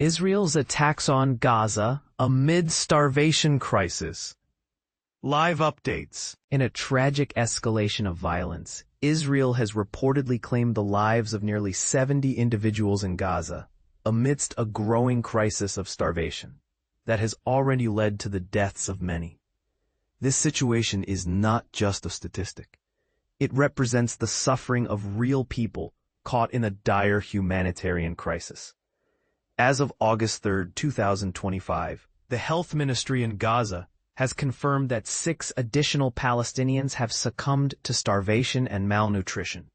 Israel's attacks on Gaza amid starvation crisis. Live updates. In a tragic escalation of violence, Israel has reportedly claimed the lives of nearly 70 individuals in Gaza, amidst a growing crisis of starvation that has already led to the deaths of many. This situation is not just a statistic. It represents the suffering of real people caught in a dire humanitarian crisis. As of August 3, 2025, the health ministry in Gaza has confirmed that 6 additional Palestinians have succumbed to starvation and malnutrition,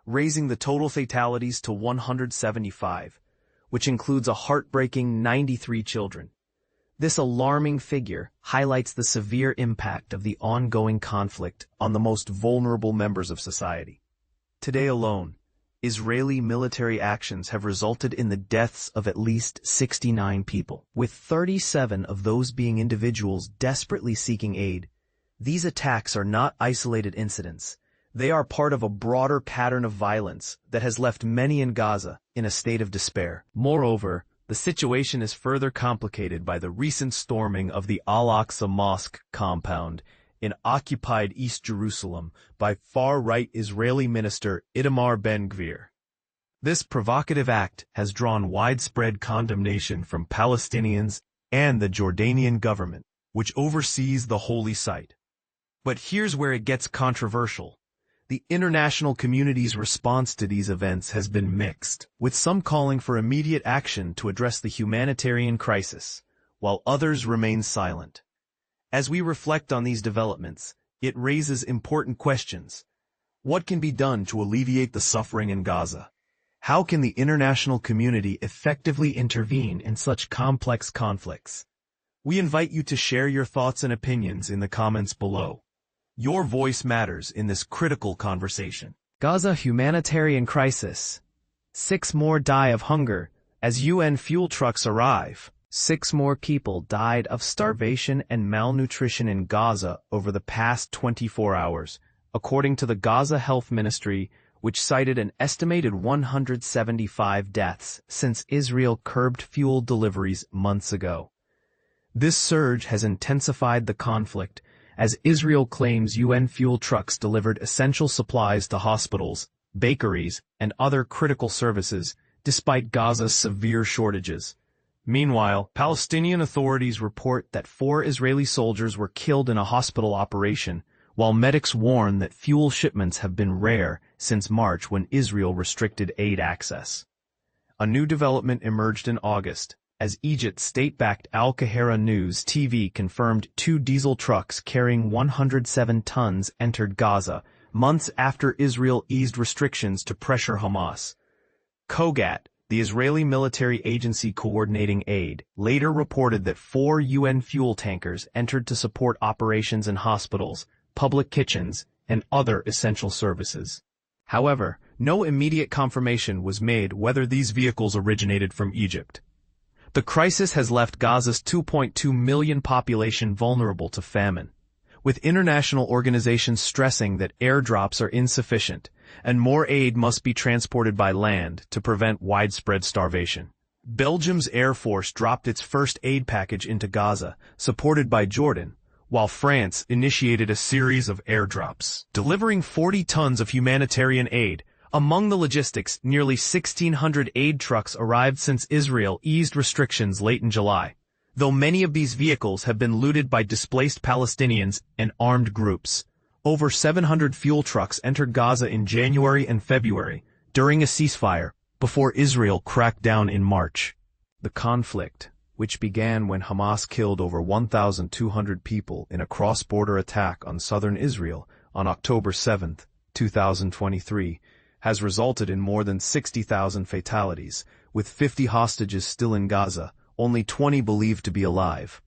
raising the total fatalities to 175, which includes a heartbreaking 93 children. This alarming figure highlights the severe impact of the ongoing conflict on the most vulnerable members of society. Today alone, Israeli military actions have resulted in the deaths of at least 69 people, with 37 of those being individuals desperately seeking aid. These attacks are not isolated incidents. They are part of a broader pattern of violence that has left many in Gaza in a state of despair. Moreover, the situation is further complicated by the recent storming of the Al-Aqsa Mosque compound in occupied East Jerusalem by far-right Israeli minister Itamar Ben-Gvir. This provocative act has drawn widespread condemnation from Palestinians and the Jordanian government, which oversees the holy site. But here's where it gets controversial. The international community's response to these events has been mixed, with some calling for immediate action to address the humanitarian crisis, while others remain silent. As we reflect on these developments, it raises important questions. What can be done to alleviate the suffering in Gaza? How can the international community effectively intervene in such complex conflicts? We invite you to share your thoughts and opinions in the comments below. Your voice matters in this critical conversation. Gaza humanitarian crisis. 6 more die of hunger as UN fuel trucks arrive. 6 more people died of starvation and malnutrition in Gaza over the past 24 hours, according to the Gaza Health Ministry, which cited an estimated 175 deaths since Israel curbed fuel deliveries months ago. This surge has intensified the conflict, as Israel claims UN fuel trucks delivered essential supplies to hospitals, bakeries, and other critical services, despite Gaza's severe shortages. Meanwhile, Palestinian authorities report that 4 Israeli soldiers were killed in a hospital operation, while medics warn that fuel shipments have been rare since March when Israel restricted aid access. A new development emerged in August, as Egypt's state-backed Al Qahira News TV confirmed 2 diesel trucks carrying 107 tons entered Gaza, months after Israel eased restrictions to pressure Hamas. Kogat, the Israeli military agency coordinating aid, later reported that 4 UN fuel tankers entered to support operations in hospitals, public kitchens, and other essential services. However, no immediate confirmation was made whether these vehicles originated from Egypt. The crisis has left Gaza's 2.2 million population vulnerable to famine, with international organizations stressing that airdrops are insufficient and more aid must be transported by land to prevent widespread starvation. Belgium's Air Force dropped its first aid package into Gaza, supported by Jordan, while France initiated a series of airdrops, delivering 40 tons of humanitarian aid. Among the logistics, nearly 1,600 aid trucks arrived since Israel eased restrictions late in July, though many of these vehicles have been looted by displaced Palestinians and armed groups. Over 700 fuel trucks entered Gaza in January and February, during a ceasefire, before Israel cracked down in March. The conflict, which began when Hamas killed over 1,200 people in a cross-border attack on southern Israel on October 7, 2023, has resulted in more than 60,000 fatalities, with 50 hostages still in Gaza, only 20 believed to be alive.